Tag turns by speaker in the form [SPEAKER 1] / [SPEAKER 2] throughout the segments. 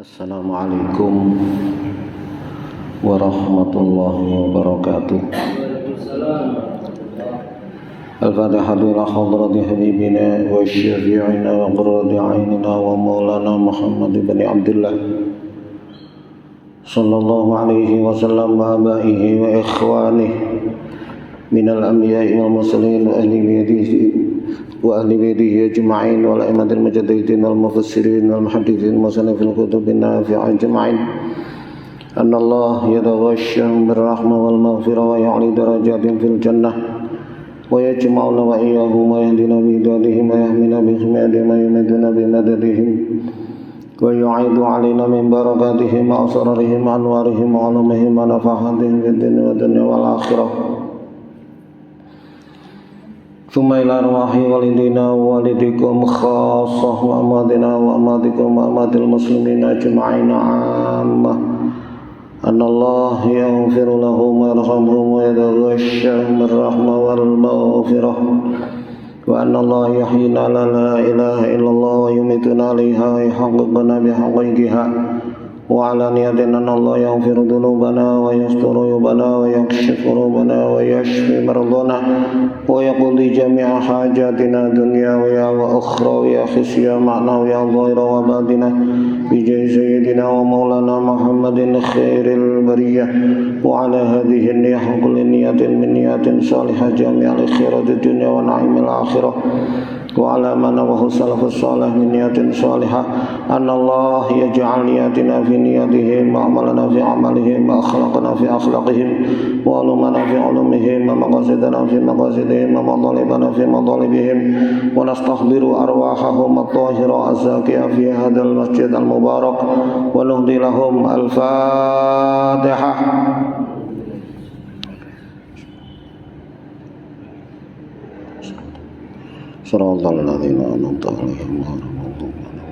[SPEAKER 1] Assalamualaikum warahmatullahi wabarakatuh. Al-Fatihah ila hadrati habibina wa syafi'ina wa qurrati a'yunina wa maulana Muhammad ibn Abdullah sallallahu alaihi wasallam wa abaihi wa ikhwanihi minal anbiya'i wal mursalin wa ahli biyadihi wa ahli biyadihi ajma'in wal a'immatil mujaddidin wal mufassirin wal muhaddithin musannifil kutubin nafi'in ajma'in. Anna Allah yataghashshahum birrahmah wal maghfirah wa ya'li darajatin fil jannah wa yajma'una wa iyyahum wa yahdina bi hidayatihim wa yahmina bi himayatihim wa yumituna bi madadihim wa yu'idu 'alaina min barakatihim wa asrarihim wa anwarihim wa 'ulumihim wa nafahatihim fid dunya wal akhirah. Thumma ila arwahi walidina wa walidikum khassah wa amadina wa amadikum wa amadil muslimin ajma'in 'ammah. Anna Allah yaghfiru lahum wa yarhamhum wa yataghashshahum bir-rahmah wal maghfirah wa anna Allah yahyina la ilaha illallah wa yumituna 'alaiha wa yahqquna bihaqqiha wa 'ala niyatin anna Allah yaghfiru dhunubana wa yasturu yubana wa yakshifu rubana wa yashfi mardana wa yaqdi jami'a hajatina dunya wa ukhra ya khisya ma'na ya dhahira wa batina bi sayyidina wa maulana Muhammadin khairil bariyah wa 'ala hadhihi niyyah kulli niyatin min niyatin salihah jami'al khairat dunya wa na'imil akhirah wa 'ala man nawahu salafus salih min niyatin salihah anna Allah yaj'al niyatina fi niyatihim wa amalana fi amalihim wa akhlaqana fi akhlaqihim wa ulumana fi ulumihim wa maqasidana fi maqasidihim wa madalibana fi madalibihim wa nastahdiru arwahahum at-tahira az-zakiyah fi hadzal masjid al-mubarak wa nuhdi lahum al-fatihah. Shiratal ladzina an'amta 'alaihim ghairil maghdubi 'alaihim.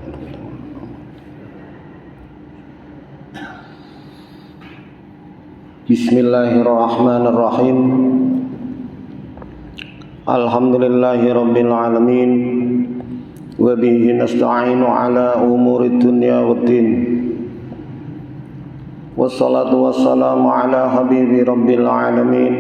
[SPEAKER 1] Bismillahirrahmanirrahim. Alhamdulillahi rabbil alamin wa bihi nasta'inu ala umurid dunya waddin. Wassalatu wassalamu ala habibi rabbil alamin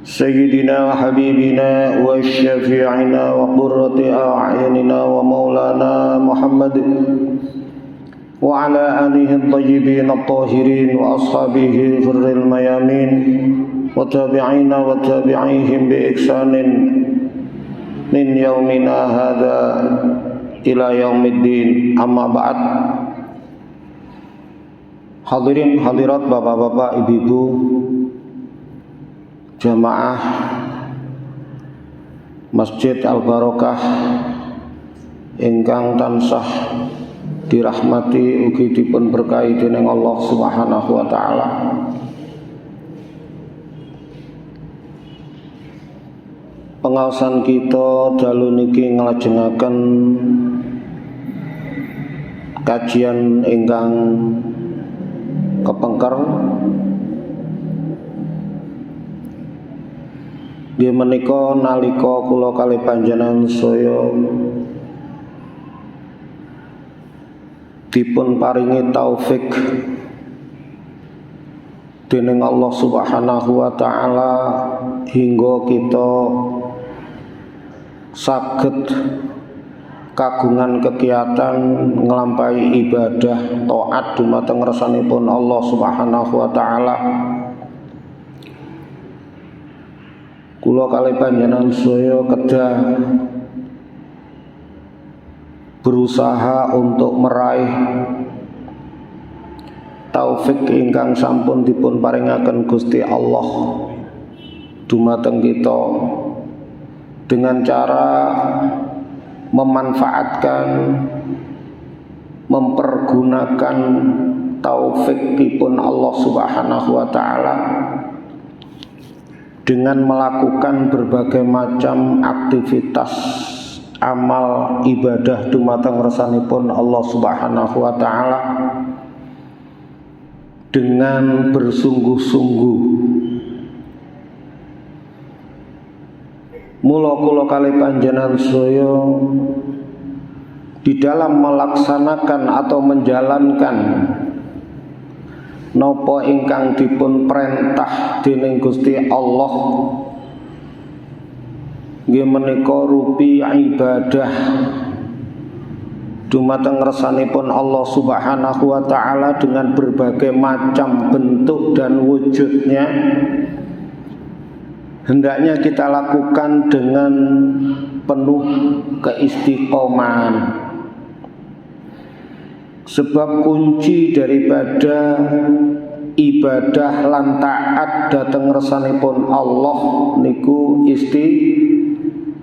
[SPEAKER 1] Sayyidina wa habibina wa syafi'ina wa qurrati a'yunina wa maulana Muhammad wa ala alihi at-tayyibin at-tahirin wa ashabihi ghurril mayamin wa tabi'ina wa tabi'ihim bi ihsanin min yaumina hadza ila yaumiddin, amma ba'd. Hadirin hadirat, bapak-bapak, ibu-ibu, jamaah Masjid Al-Barokah ingkang tansah dirahmati ugi dipun berkahi dening Allah Subhanahu wa taala. Pengaosan kita dalu niki nglajengaken kajian ingkang kepengker nggih menika nalika kula kalih panjenengan saya dipun paringi taufik dening Allah Subhanahu wa taala hingga kita saged kagungan kegiatan nglampahi ibadah taat dumateng ngersanipun Allah Subhanahu wa taala. Kula kalih panjenengan saya kedah berusaha untuk meraih taufik ingkang sampun dipun paringaken Gusti Allah dumateng kita dengan cara memanfaatkan, mempergunakan taufikipun Allah Subhanahu wa taala dengan melakukan berbagai macam aktivitas amal ibadah dumateng ngersanipun Allah Subhanahu wa taala dengan bersungguh-sungguh. Mula kula kalih panjenengan saya di dalam melaksanakan atau menjalankan napa ingkang dipun perintah dening Gusti Allah nggih menika rupi ibadah dumateng ngersanipun Allah Subhanahu wa taala dengan berbagai macam bentuk dan wujudnya, hendaknya kita lakukan dengan penuh keistiqomahan. Sebab kunci daripada ibadah lan taat dhateng ngersanipun Allah niku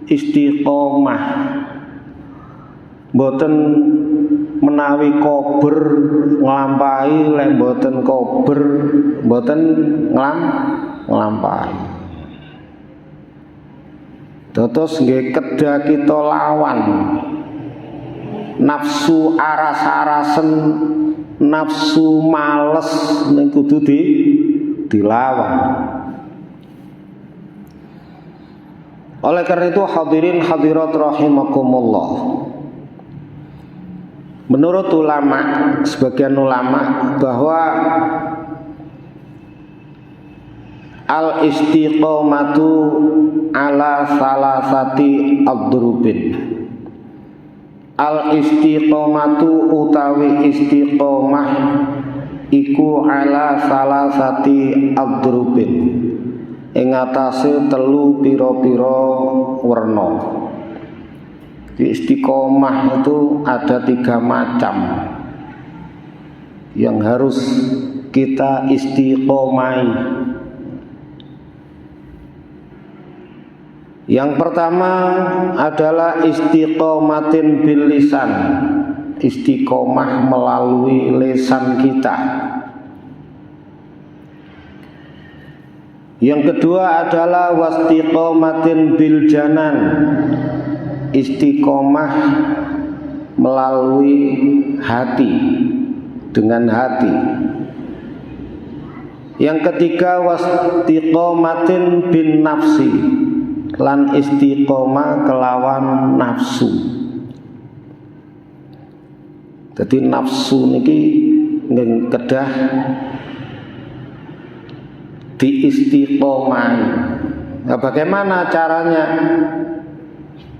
[SPEAKER 1] istiqomah. Mboten menawi kober nglampahi, lek mboten kober mboten nglampahi. Terus nggih kedah kita lawan nafsu aras-arasen, nafsu males ning kudu dilawan. Oleh karena itu hadirin hadirat rahimakumullah, menurut ulama, sebagian ulama, bahwa al-istiqomatu ala salasati adrubin. Al-istiqomatu utawi istiqomah iku ala salasati adrubin, ing atase telu pira-pira werna. Istiqomah itu ada 3 macam yang harus kita istiqomai. Yang pertama adalah istiqomatin bil lisan, istiqomah melalui lisan kita. Yang kedua adalah wastiqomatin bil janan, istiqomah melalui hati, dengan hati. Yang ketiga wastiqomatin bin nafsi, lan istiqomah kelawan nafsu. Jadi nafsu niki kedah diistiqomai. Nah, bagaimana caranya?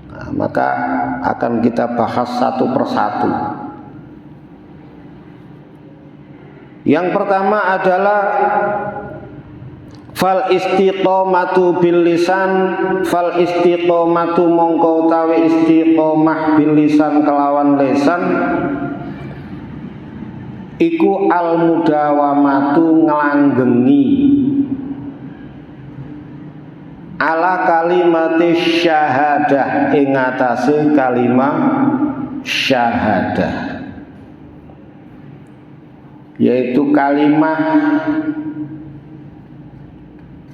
[SPEAKER 1] Nah, maka akan kita bahas satu persatu. Yang pertama adalah fal istiqomatu bil lisan, fal istiqomatu mongko utawi istiqomah bil lisan kelawan lisan iku al mudawamatu nglanggengi ala kalimati syahadah, ing atase kalimat syahadah, yaitu kalimat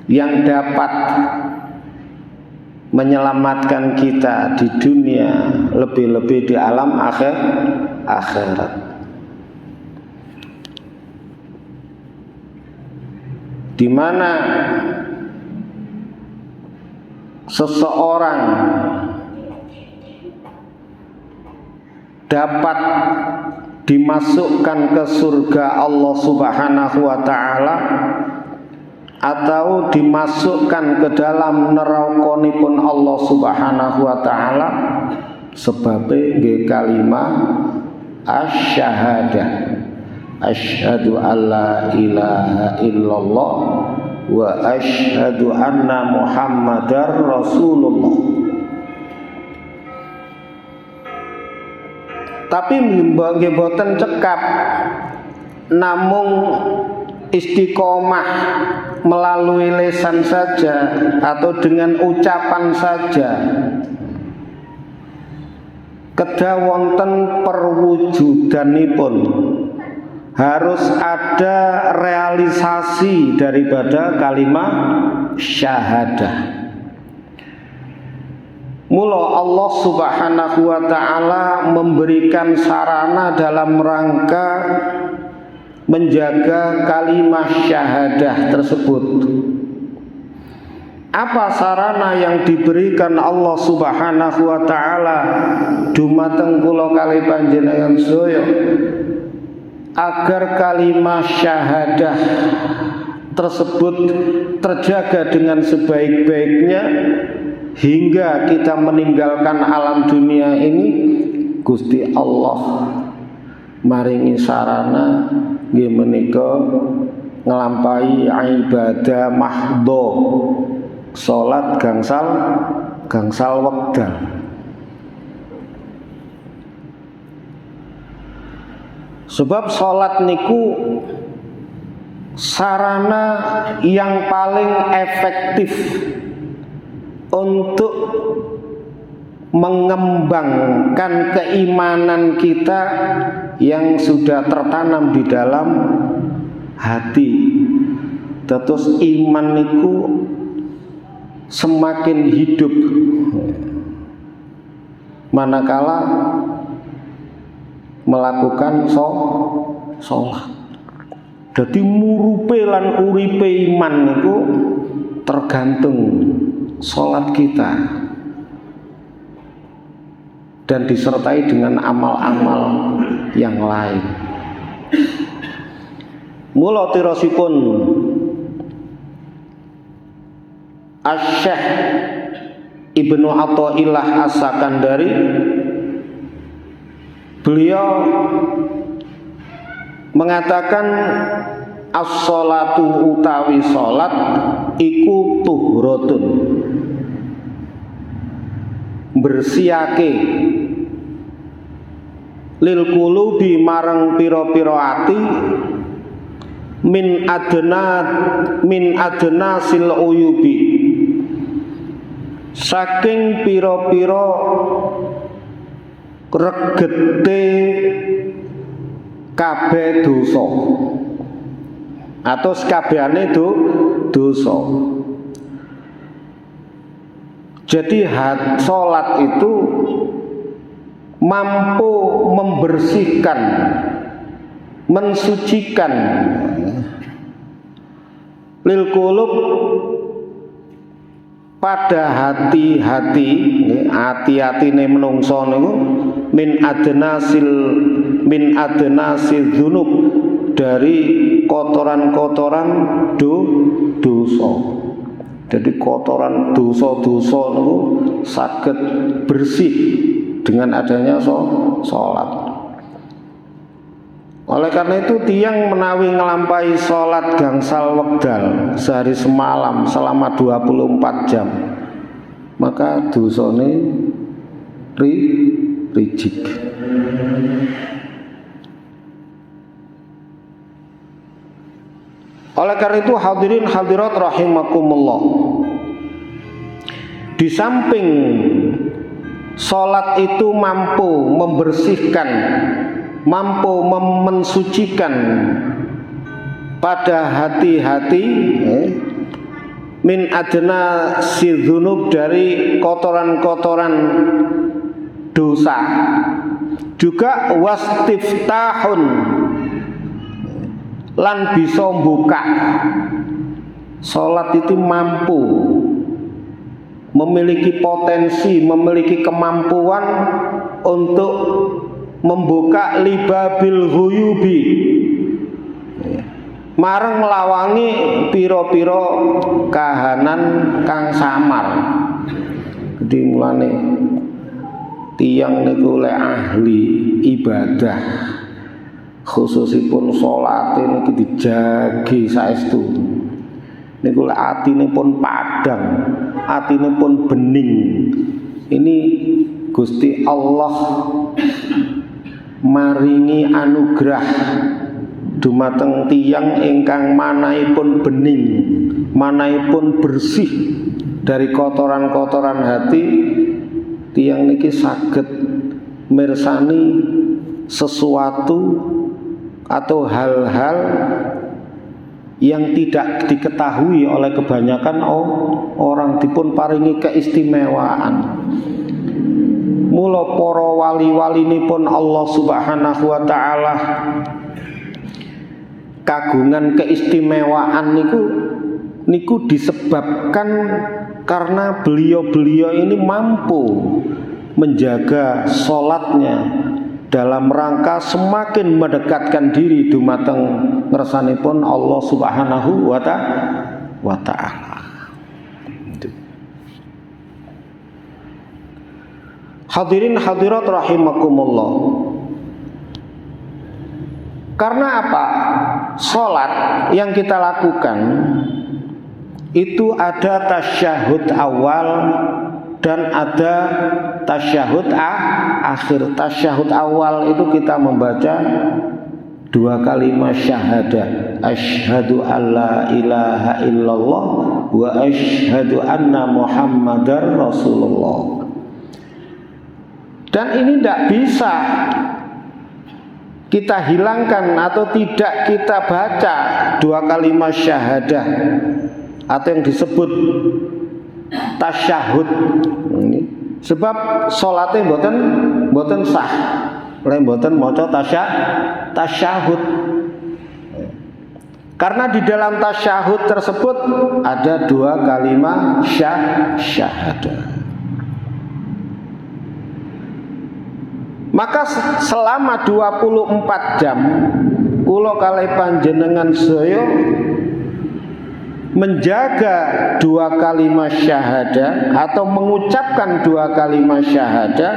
[SPEAKER 1] yang dapat menyelamatkan kita di dunia, lebih-lebih di alam akhirat. Di mana seseorang dapat dimasukkan ke surga Allah Subhanahu wa taala atau dimasukkan ke dalam nerakonipun Allah Subhanahu wa taala sebabe nggih kalimat asy-syahadah, asyhadu alla ilaha illallah wa asyhadu anna muhammadar rasulullah. Tapi nggih boten cekap namung istiqomah melalui lisan saja atau dengan ucapan saja. Kedah wonten perwujudanipun, harus ada realisasi daripada kalimat syahadah. Mula Allah Subhanahu wa taala memberikan sarana dalam rangka menjaga kalimat syahadah tersebut. Apa sarana yang diberikan Allah Subhanahu wa taala dumateng kula kali panjenengan sedaya agar kalimat syahadah tersebut terjaga dengan sebaik-baiknya hingga kita meninggalkan alam dunia ini? Gusti Allah maringi sarana nggih menika nglampahi ibadah mahdho, salat gangsal wekdal. Sebab salat niku sarana yang paling efektif untuk mengembangkan keimanan kita yang sudah tertanam di dalam hati. Terus iman niku semakin hidup manakala melakukan sholat. Jadi murupe lan uripe iman niku tergantung sholat kita dan disertai dengan amal-amal yang lain. Mula tirosipun Asy-Syaikh Ibnu Athaillah As-Sakandari, beliau mengatakan as-sholatu utawi salat iku tuhratun, bersihake lil qulubi marang pira-pira ati min adna sil uyubi, saking pira-pira regete kabeh dosa atau sekabehane dosa. Jadi salat itu mampu membersihkan, mensucikan lil qulub pada hati-hati, hati-hatine menungso niku min adnasil dzunub, dari kotoran-kotoran dosa. Jadi kotoran dosa-dosa niku saged bersih dengan adanya salat. Oleh karena itu tiang menawi ngelampahi sholat gangsal wekdal sehari semalam selama 24 jam, maka dosane rijik. Oleh karena itu hadirin hadirat rahimakumullah, di samping sholat itu mampu membersihkan, mampu mensucikan pada hati-hati min adna sidzunub, dari kotoran-kotoran dosa, juga wastiftahun, lan bisa buka. Salat itu mampu memiliki potensi, memiliki kemampuan untuk membuka libabil ghuyubi, marang nglawangi pira-pira kahanan kang samar. Jadi mulane tiyang niku lek ahli ibadah, khususipun salat niki dijagi saestu. Niku lek atine pun padhang, atine pun bening. Ini Gusti Allah maringi anugerah dumateng tiyang ingkang manahipun bening, manahipun bersih dari kotoran-kotoran hati. Tiyang niki saged mirsani sesuatu atau hal-hal yang tidak diketahui oleh kebanyakan orang, dipun paringi keistimewaan. Mula para wali-walinipun Allah Subhanahu wa taala kagungan keistimewaan niku disebabkan karena beliau-beliau ini mampu menjaga sholatnya dalam rangka semakin mendekatkan diri dumateng ngersanipun Allah Subhanahu wa ta'ala. Hadirin hadirat rahimakumullah. Karena apa? Sholat yang kita lakukan itu ada tasyahud awal dan ada tasyahud akhir. Tasyahud awal itu kita membaca 2 kalimat syahadah, asyhadu alla ilaha illallah wa asyhadu anna muhammadar rasulullah. Dan ini tidak bisa kita hilangkan atau tidak kita baca 2 kalimat syahadah atau yang disebut tasyahud. Sebab sholatnya mboten sah lek mboten maca tasyahud. Karena di dalam tasyahud tersebut ada 2 kalimat syahadah. Maka selama 24 jam kula kalih panjenengan saya menjaga 2 kalimat syahadah atau mengucapkan 2 kalimat syahadah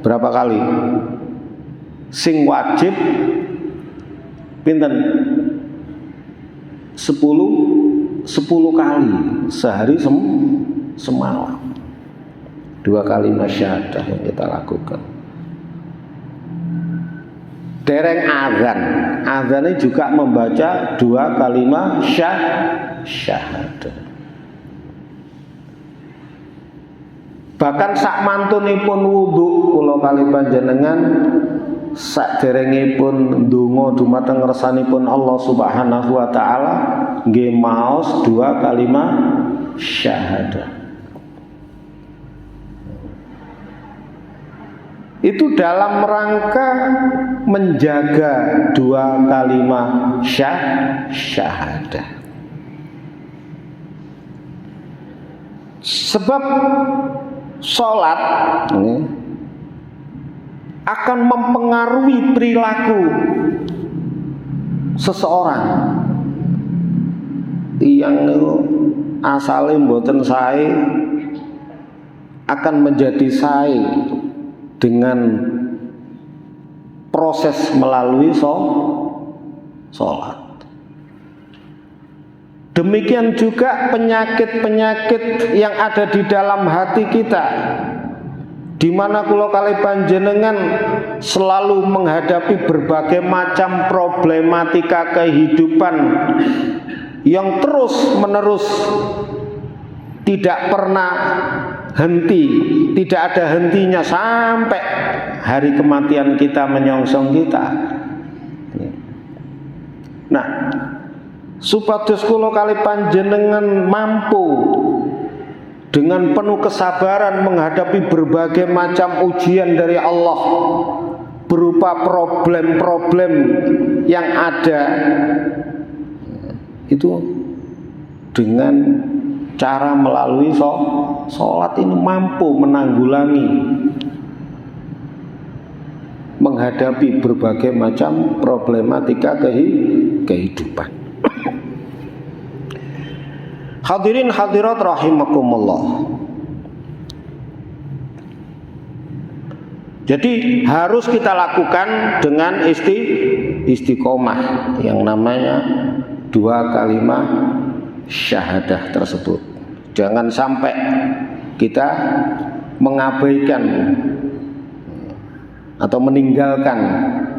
[SPEAKER 1] berapa kali? Sing wajib pinten? 10 kali sehari semalam. 2 kalimat syahadah yang kita lakukan. Dereng azan, azannya juga membaca 2 kalimat syahadah. Bahkan sak mantunipun wudu kula kalih panjenengan sak derengipun ndonga dumateng ngersanipun Allah Subhanahu wa taala nggih maos 2 kalimat syahadah. Itu dalam rangka menjaga 2 kalimat syahadah. Sebab sholat akan mempengaruhi perilaku seseorang. Yang asale mboten sae akan menjadi sae dengan proses melalui sholat. Demikian juga penyakit-penyakit yang ada di dalam hati kita, di mana kula kalih panjenengan selalu menghadapi berbagai macam problematika kehidupan yang terus-menerus tidak pernah henti, tidak ada hentinya sampai hari kematian kita menyongsong kita. Nah, supados kula kalih panjenengan mampu dengan penuh kesabaran menghadapi berbagai macam ujian dari Allah berupa problem-problem yang ada, itu dengan cara melalui sholat ini mampu menanggulangi, menghadapi berbagai macam problematika kehidupan. Hadirin hadirat rahimakumullah. Jadi harus kita lakukan dengan istiqomah yang namanya 2 kalimat syahadah tersebut. Jangan sampai kita mengabaikan atau meninggalkan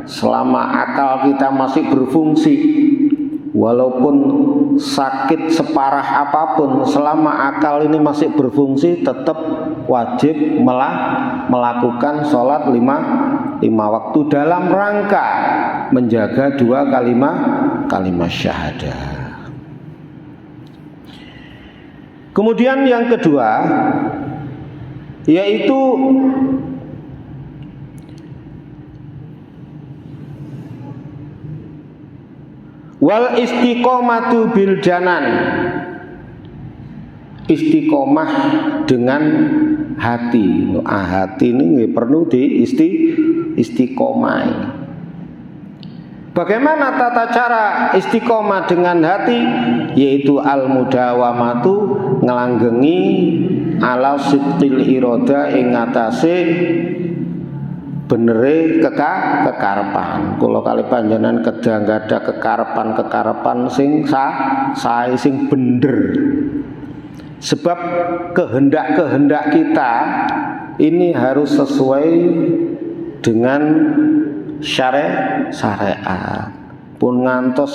[SPEAKER 1] selama akal kita masih berfungsi. Walaupun sakit separah apapun, selama akal ini masih berfungsi, tetap wajib melakukan sholat 5 waktu dalam rangka menjaga 2 kalimat syahadah. Kemudian yang kedua yaitu wal istiqomatu bil janan, istiqomah dengan hati. Hati ini perlu istiqomah. Bagaimana tata cara istiqomah dengan hati? Yaitu al-mudawamatu, ngelanggengi ala sidqil irada ing ngatasé benere kekarepan. Kula kali panjenengan kedang gadah kekarepan sing sae sing bener. Sebab kehendak kita ini harus sesuai dengan syariat. Pun ngantos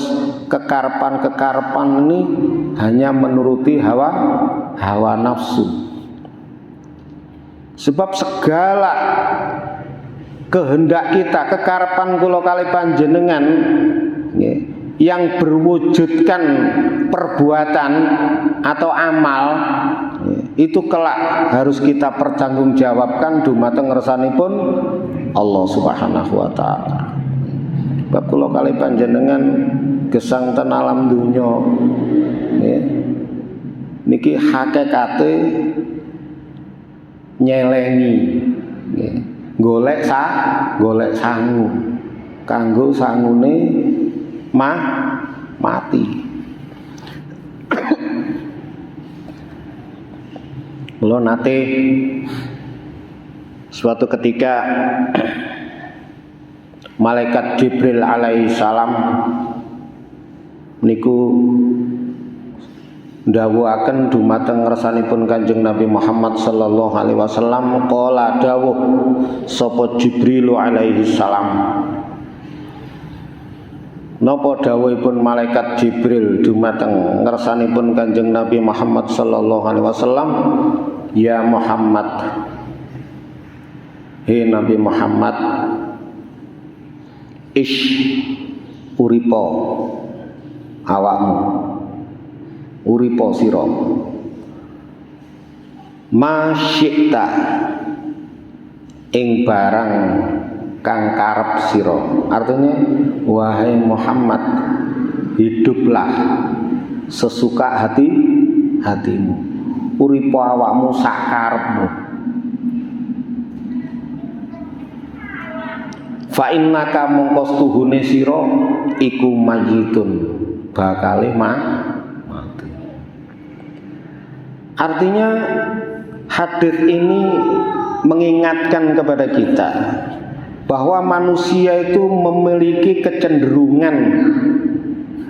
[SPEAKER 1] kekarepan ini hanya menuruti hawa nafsu. Sebab segala kehendak kita, kekarepan kula kali panjenengan yang berwujudkan perbuatan atau amal, itu kelak harus kita pertanggungjawabkan dumateng ngersanipun Allah Subhanahu wa taala. Bab kula kali panjenengan gesang ten alam dunya niki hakikate nyelengi golek sangu kanggo sangune mati. Mula nate suatu ketika malaikat Jibril alaihi salam niku ndawuhaken dumateng ngersanipun Kanjeng Nabi Muhammad sallallahu alaihi wasallam, qala dawuh sapa Jibril alaihi salam. Napa dawuhipun malaikat Jibril dumateng ngersanipun Kanjeng Nabi Muhammad sallallahu alaihi wasallam? Ya Muhammad, he Nabi Muhammad, uripo awakmu, uripo sira masyikta ing barang kang karep sira. Artinya wahai Muhammad, hiduplah sesuka hatimu, uripo awakmu sak karepmu. Fa innaka mongko stuhune sira iku mayitun, bakale mati. Artinya hadis ini mengingatkan kepada kita bahwa manusia itu memiliki kecenderungan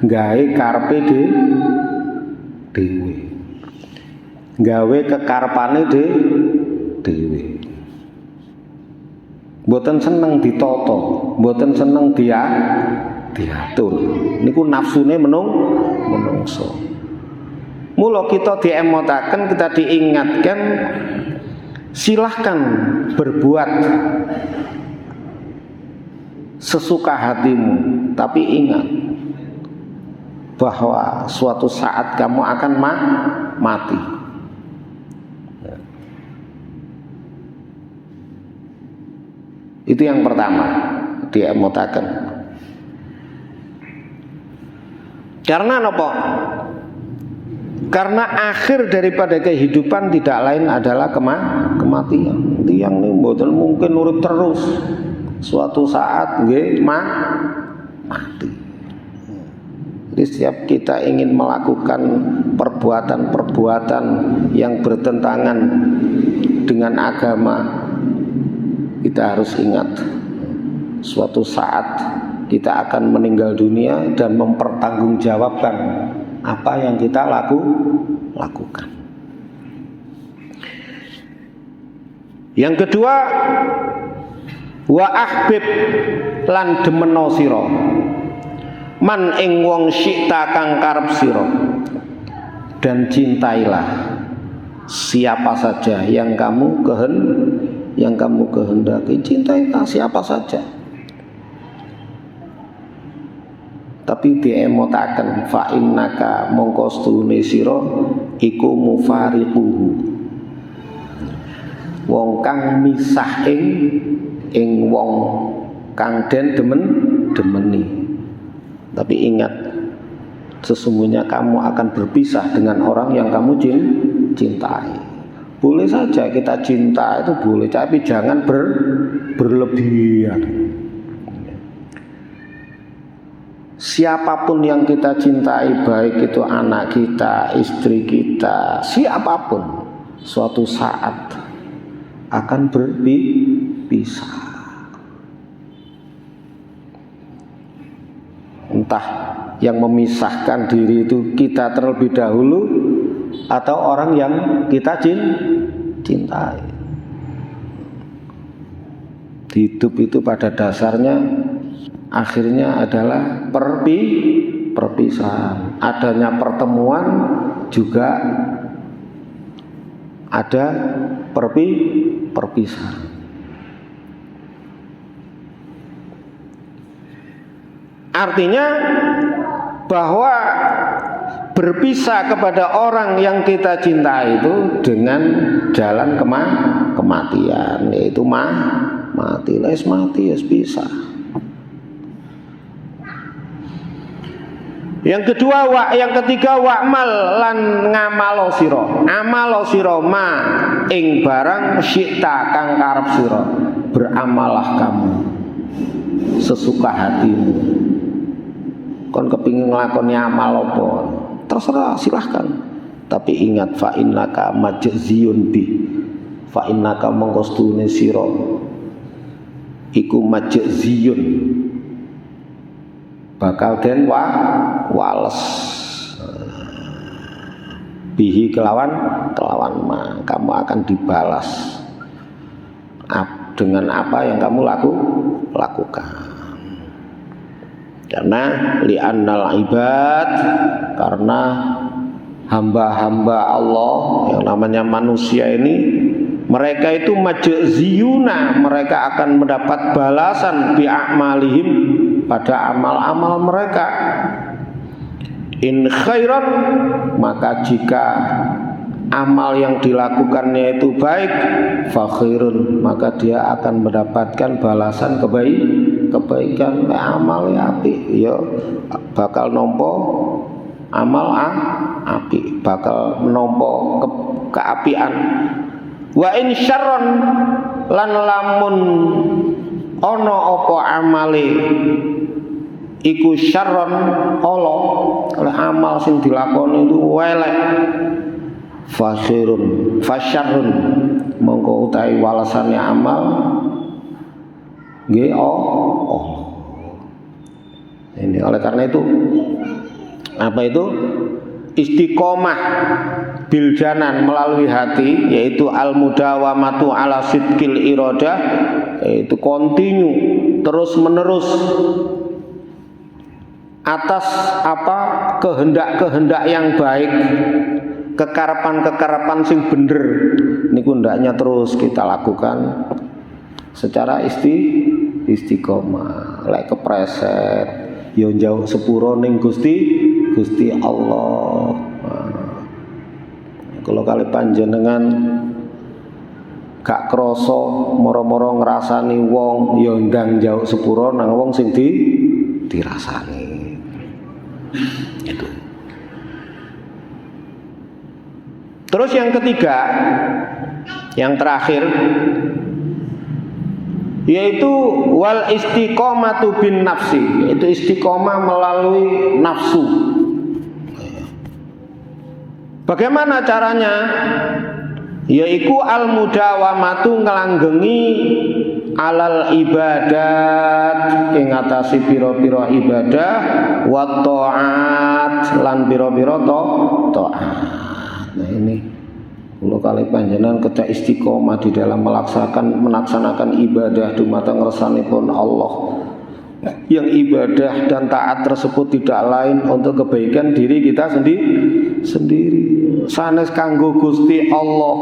[SPEAKER 1] gawe karepe dhewe, gawe kekarepane dhewe. Mboten seneng ditata, mboten seneng diatur. Niku nafsune menungso. Mula kita diemotaken, kita diingatkan, silahkan berbuat sesuka hatimu, tapi ingat bahwa suatu saat kamu akan mati. Itu yang pertama diemotaken. Karena apa? Karena akhir daripada kehidupan tidak lain adalah kematian. Tiang ini mboten mungkin urip terus. Suatu saat nggih mati. Jadi setiap kita ingin melakukan perbuatan-perbuatan yang bertentangan dengan agama, kita harus ingat suatu saat kita akan meninggal dunia dan mempertanggungjawabkan apa yang kita lakukan. Yang kedua, wa ahbib lan demeno sira man ing wong syi'ta kang karep sira, dan cintailah siapa saja yang kamu kehendaki. Cintailah siapa saja, tapi diemotaken fa innaka mongko stune sira iku mufariquhu, wong kang misah ing wong kang den demeni. Tapi ingat, sesungguhnya kamu akan berpisah dengan orang yang kamu mencintai. Boleh saja kita cinta itu boleh, tapi jangan berlebihan. Siapapun yang kita cintai, baik itu anak kita, istri kita, siapapun, suatu saat akan berpisah. Entah yang memisahkan diri itu kita terlebih dahulu atau orang yang kita cintai. Hidup itu pada dasarnya akhirnya adalah perpisahan. Adanya pertemuan juga ada perpisahan. Artinya bahwa berpisah kepada orang yang kita cintai itu dengan jalan kematian, yaitu mati, mati, pisah. Yang ketiga wa'mal lan ngamalo sira ma ing barang syi'ta kang karep sira, beramalah kamu sesuka hatimu. Kon kepingin nglakoni amal apa, terserah, silahkan. Tapi ingat, fa innaka majziyun bi, fa innaka mongkostune sira iku majziyun, bakal den wales bihi kelawan ma, kamu akan dibalas dengan apa yang kamu lakukan. Karena li'annal ibad, karena hamba-hamba Allah yang namanya manusia ini, mereka itu majziyuna, mereka akan mendapat balasan bi'amalihim, pada amal-amal mereka. In khairan, maka jika amal yang dilakukannya itu baik, fa khairun, maka dia akan mendapatkan balasan kebaikan. Amal ya apik, ya bakal nampa amal apik, bakal nampa keapian. Wa in syarron, lan lamun ana apa amale iku syarron Allah, oleh amal sing dilakoni itu elek, fasyarrun mongko utahe walasane amal nggih ini. Oleh karena itu apa itu istiqomah biljanan melalui hati, yaitu al-mudawamatu ala sidqil iradah, yaitu kontinu terus menerus atas apa kehendak-kehendak yang baik, kekarapan-kekarapan sing bener niku ndaknya terus kita lakukan secara istiqomah. Lek kepreset yo njauh sepuro ning Gusti Allah. Kalau kali panjenengan gak krasa moro-moro ngrasani wong yo ndang njauh sepuro nang wong sing dirasani. Itu. Terus yang ketiga, yang terakhir, yaitu wal istiqomatu bin nafsi, yaitu istiqomah melalui nafsu. Bagaimana caranya? Yaitu al mudawamatu ngelanggengi alal ibadat, ing atase pira-pira ibadah, wa taat lan pira-pira taat. Nah ini kalau kali panjenengan kedah istiqomah di dalam melaksanakan ibadah dumateng ngersanipun Allah, yang ibadah dan taat tersebut tidak lain untuk kebaikan diri kita sendiri, sanes kanggo Gusti Allah,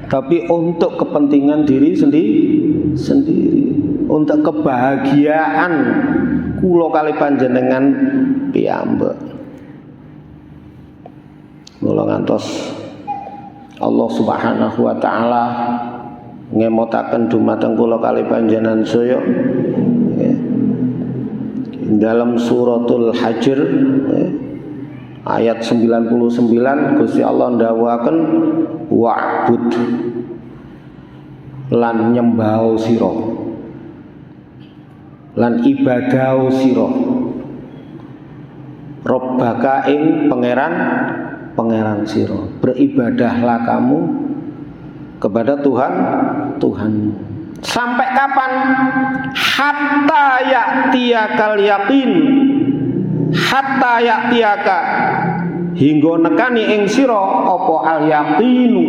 [SPEAKER 1] tapi untuk kepentingan diri sendiri, untuk kebahagiaan kula kali panjenengan piyambak. Mula ngantos Allah Subhanahu wa taala ngemotaken dumateng kula kali panjenengan saya dalam suratul Hajr ayat 99 Gusti Allah ndawuhaken wa'bud lan nyembah sira lan ibadah sira Rabbaka ing pangeran sira, beribadahlah kamu kepada Tuhanmu. Sampai kapan? Hatta ya'tiyakal yaqin, hatta ya'tiyaka hingga nekani ing sira apa al yaqinu,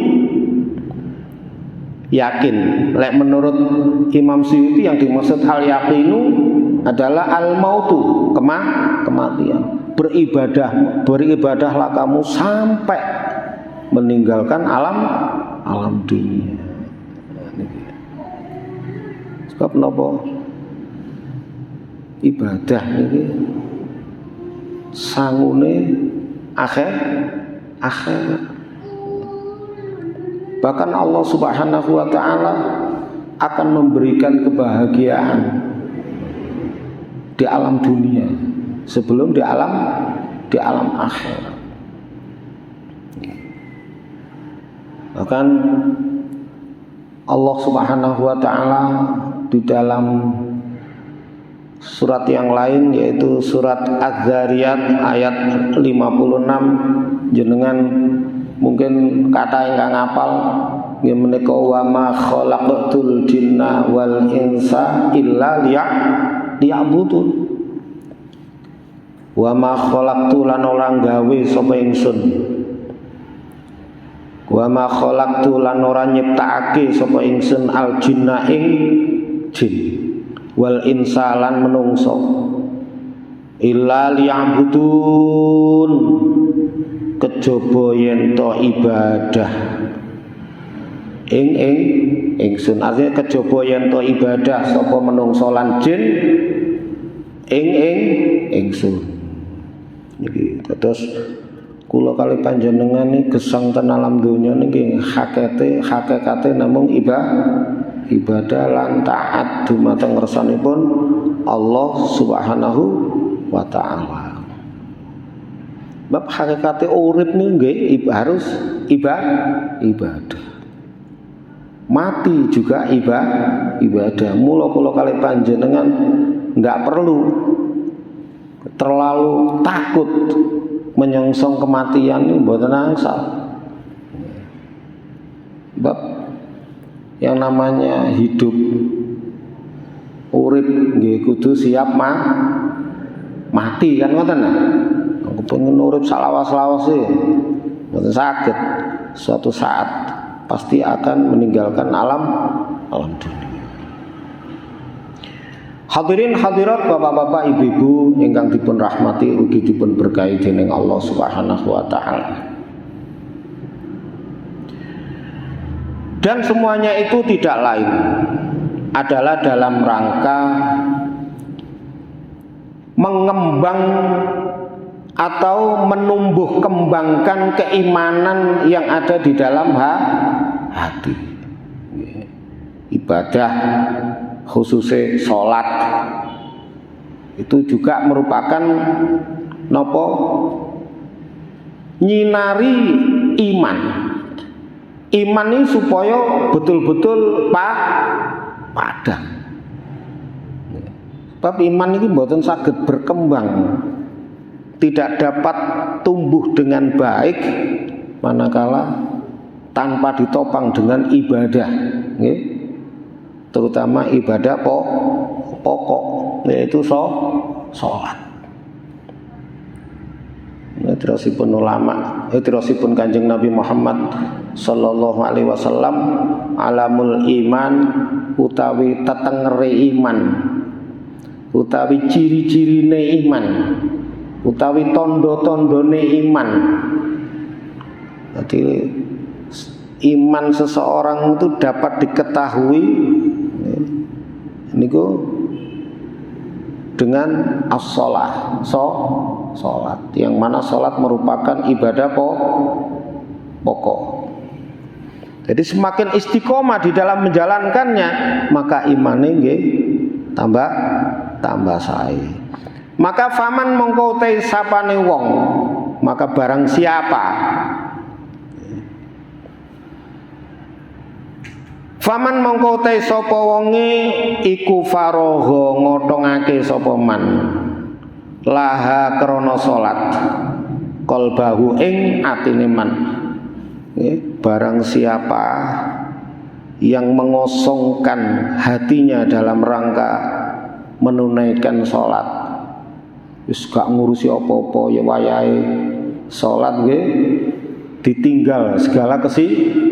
[SPEAKER 1] yakin. Lek menurut Imam Suyuti yang dimaksud al yaqinu adalah al mautu, kematian. Beribadahlah kamu sampai meninggalkan alam dunia. Sebab napa? Ibadah niki sangune akhirat. Bahkan Allah Subhanahu wa taala akan memberikan kebahagiaan di alam dunia sebelum di alam akhirat. Bahkan Allah Subhanahu wa taala di dalam surat yang lain yaitu surat Az-Zariyat ayat 56 jenengan mungkin kata yang enggak ngapal nggih menika wa ma khalaqatul jinna wal insa illa liya'budun. Wa ma khalaqtu lan ora gawe sapa ingsun. Wa ma khalaqtu lan ora nyiptakake sapa ingsun al jinna ing jin wal insa lan menungso illa liya'budun kejaba yen to ibadah ingsun. Artinya kejaba yen to ibadah sapa menungso lan jin ingsun. Niki terus kula kali panjenengan niki gesang ten alam donya niki hakikate namung ibadah lan taat dumateng ngersanipun Allah Subhanahu wa taala. Bab hakikate urip niki nggih harus ibadah. Mati juga ibadah. Mula kula kali panjenengan enggak perlu terlalu takut menyongsong kematian ini mboten angsal. Sebab yang namanya hidup urip nggih kudu siap mati kan ngoten nah. Kepengin urip salawas-lawase mboten saged. Suatu saat pasti akan meninggalkan alam dunia. Hadirin hadirat bapak-bapak ibu-ibu ingkang dipun rahmati ugi dipun berkahi dening Allah Subhanahu wa taala. Dan semuanya itu tidak lain adalah dalam rangka mengembang atau menumbuh kembangkan keimanan yang ada di dalam hati. Ibadah khususnya sholat itu juga merupakan nopo nyinari iman ini supaya betul-betul padang. Sebab iman ini mboten saged berkembang, tidak dapat tumbuh dengan baik manakala tanpa ditopang dengan ibadah, terutama ibadah pokok yaitu sholat. Terusipun ulama, terusipun Kanjeng Nabi Muhammad sallallahu alaihi wasallam alamul iman utawi tetengere iman, utawi ciri-cirine iman, utawi tondo-tondone iman. Jadi iman seseorang itu dapat diketahui niku dengan as-shalah, salat, yang mana salat merupakan ibadah pokok. Jadi semakin istiqomah di dalam menjalankannya, maka imannya nggih tambah sae. Maka faman mongko te sapane wong Maka barang siapa faman mongko te sapa wonge iku faragha ngotongake sapa man laha krana salat qalbahu ing atine man. Barang siapa yang mengosongkan hatinya dalam rangka menunaikan salat, wis gak ngurusi apa-apa ya wayahe salat nggih, ditinggal segala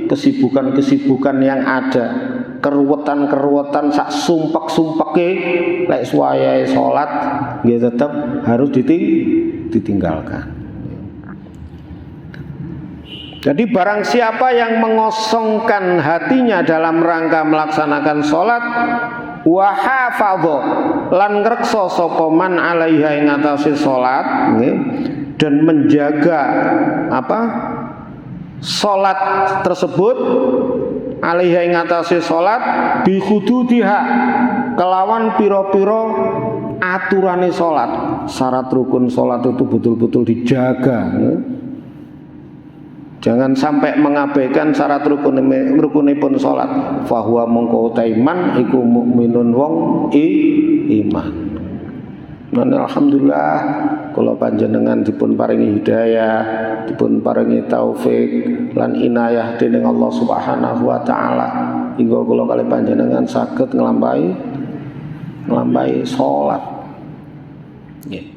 [SPEAKER 1] kesibukan-kesibukan yang ada, keruwetan-keruwetan sak sumpek-sumpeke, lek wayahe salat nggih tetep harus ditinggalkan. Jadi barang siapa yang mengosongkan hatinya dalam rangka melaksanakan sholat, wa hafadha lan ngreksa sapa man alaiha ing atase sholat, dan menjaga sholat tersebut alaiha ing atase sholat bi hududiha kelawan piro-piro aturane sholat. Syarat rukun sholat itu betul-betul dijaga. Jangan sampai mengabaikan syarat rukunipun salat. Fahuwa mongko taiman iku mukminun wong iman. Alhamdulillah kula panjenengan dipun paringi hidayah, dipun paringi taufik lan inayah dening Allah Subhanahu wa taala hingga kula kali panjenengan saged nglampahi salat. Nggih.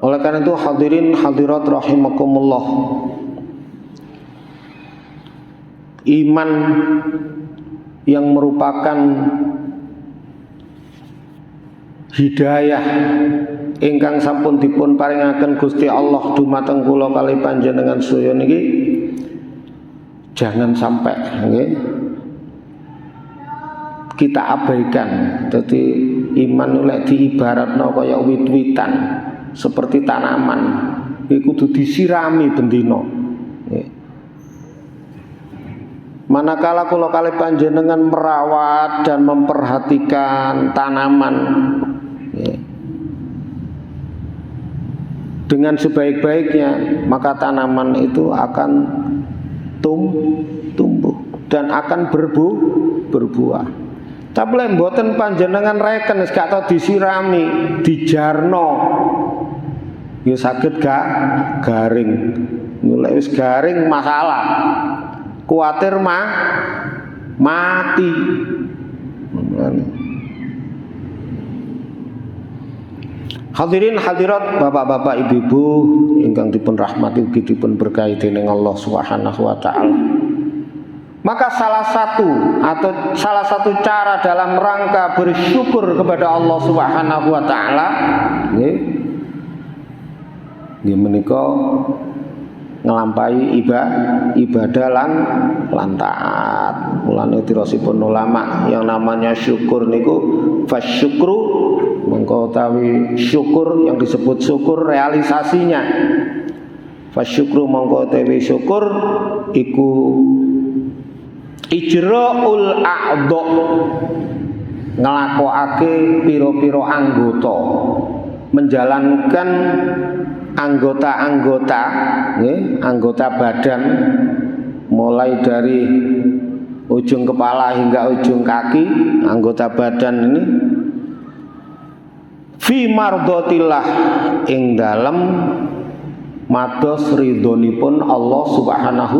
[SPEAKER 1] Oleh karena itu hadirin hadirat rahimakumullah, iman yang merupakan hidayah ingkang sampun dipun paringaken Gusti Allah dumateng kula kali panjenengan sedaya niki jangan sampai kita abaikan. Jadi iman lek diibaratno kaya wit-witan, seperti tanaman, iku kudu disirami bendino. Manakala kula kali panjenengan merawat dan memperhatikan tanaman dengan sebaik-baiknya, maka tanaman itu akan tumbuh dan akan berbuah. Tapi lek mboten panjenengan reken gak tau disirami, dijarno, ya saged gak garing. Mulai wis garing masalah, kuatir mati. Hadirin hadirat bapak-bapak ibu-ibu ingkang dipun rahmati ugi dipun berkahi dening Allah Subhanahu wa taala. Maka salah satu cara dalam rangka bersyukur kepada Allah Subhanahu wa taala nggih menika nglampahi ibadah lan taat. Mulane dirosipun ulama yang namanya syukur niku fasyukru mengko utawi syukur yang disebut syukur realisasinya. Fasyukru mengko utawi syukur iku ijra'ul a'dha, nglakokake pira-pira anggota, menjalankan anggota-anggota anggota badan mulai dari ujung kepala hingga ujung kaki. Anggota badan ini fi mardhatillah ing dalem mados ridhonipun Allah Subhanahu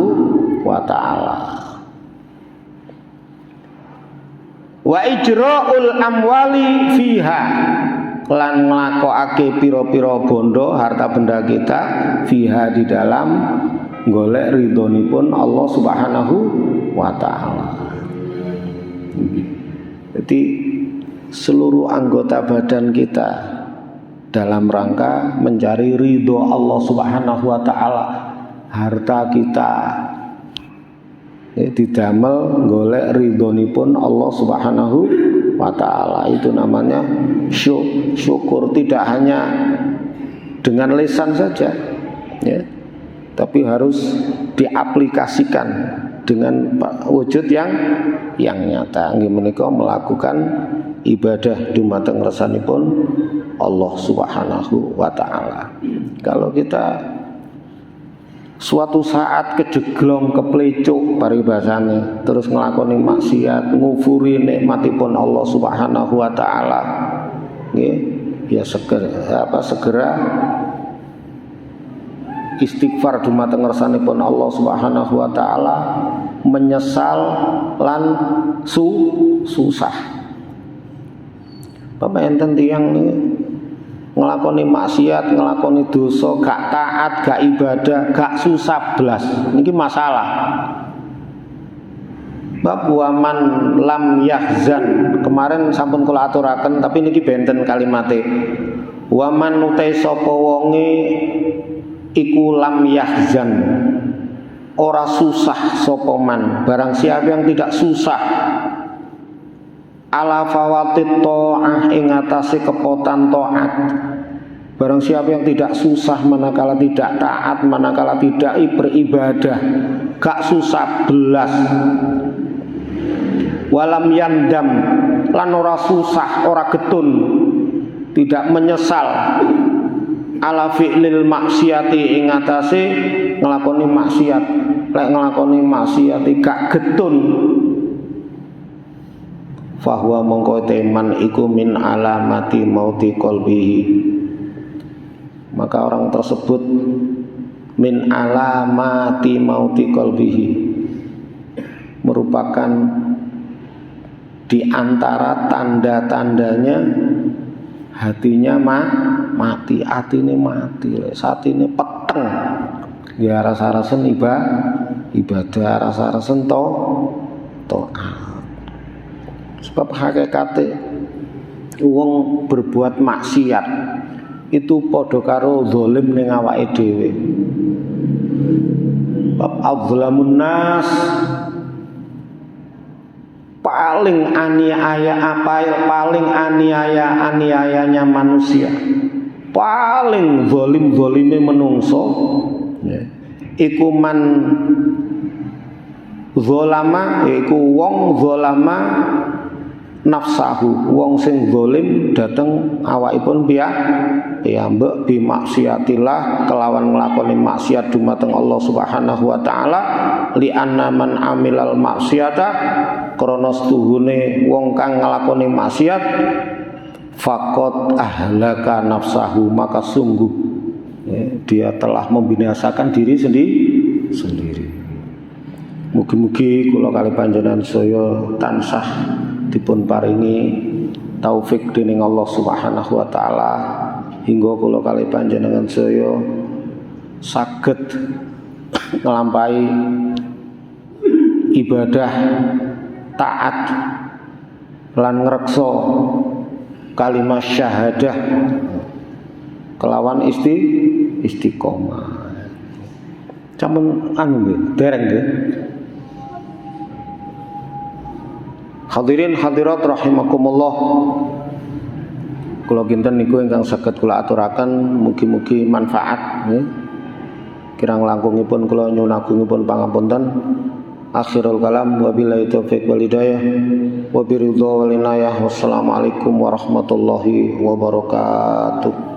[SPEAKER 1] wa taala. Wa ijra'ul amwali fiha lan nglakokake pira-pira bondo harta benda kita fiha di dalam golek ridhonipun Allah Subhanahu wa taala. Jadi seluruh anggota badan kita dalam rangka mencari ridho Allah Subhanahu wa taala. Harta kita didamel golek ridhonipun Allah Subhanahu wa taala. Itu namanya syukur. Tidak hanya dengan lisan saja ya, tapi harus diaplikasikan dengan wujud yang nyata. Nggih menika melakukan ibadah dumateng resanipun Allah Subhanahu wa ta'ala. Kalau kita suatu saat kejeglong keplecuk paribasane terus nglakoni maksiat, ngufuri nikmatipun Allah Subhanahu wa ta'ala, nggih, ya segera istighfar dumateng ngersanipun Allah Subhanahu wa ta'ala, menyesal lan susah. Bapak enten tiyang nglakoni maksiat, nglakoni dosa, gak taat, gak ibadah, gak susah blas. Niki masalah. Bab waman lam yahzan kemarin sampun kula aturaken, tapi niki benten kalimate. Waman utai sapa wonge iku lam yahzan, ora susah sapa man, barang siapa yang tidak susah ala fawatit ta'ah ing atase kepotan taat. Barang siapa yang tidak susah manakala tidak taat, manakala tidak beribadah, gak susah belas. Walam yandam lan ora susah, ora getun, tidak menyesal ala fi'lil maksiati ing atase nglakoni maksiat. Lek nglakoni maksiat gak getun, fahuwa mongko teman iku min alamati mauti qalbihi, maka orang tersebut min alamati mauti qalbihi, merupakan di antara tanda-tandanya hatinya mati, atine mati, satine peteng, ya rasa-rasen ibadah, rasa-rasen taat. Sebab hakikate wong berbuat maksiat itu padha karo zalim ning awake dhewe. Bab adzlamun nas, paling aniayanya manusia, paling zalim-zalime menungso, iku man zalama, iku wong zalama nafsahu, wong sing zalim dateng awakipun piyambak bi maksiatillah, kelawan nglakoni maksiat dumateng Allah Subhanahu wa taala, li anna man amilal maksiata, krana setuhune wong kang nglakoni maksiat faqad ahlaka nafsahu, maka sungguh dia telah membinasakan diri sendiri. Mugi-mugi kula kali panjenengan saya tansah dipun paringi taufik dening Allah Subhanahu wa taala, hingga kula kali panjenengan saya saged nglampahi ibadah taat lan ngreksa kalimat syahadah kelawan istiqomah. Sampun nggih, dereng nggih. Hadirin hadirat rahimakumullah, kula kinten niku ingkang saged kula aturaken, mugi-mugi manfaat nggih. Kirang langkungipun kula nyuwun agungipun pangapunten. Akhirul kalam, wabillahi taufiq wal hidayah, wabiridho wal inayah. Wassalamualaikum warahmatullahi wabarakatuh.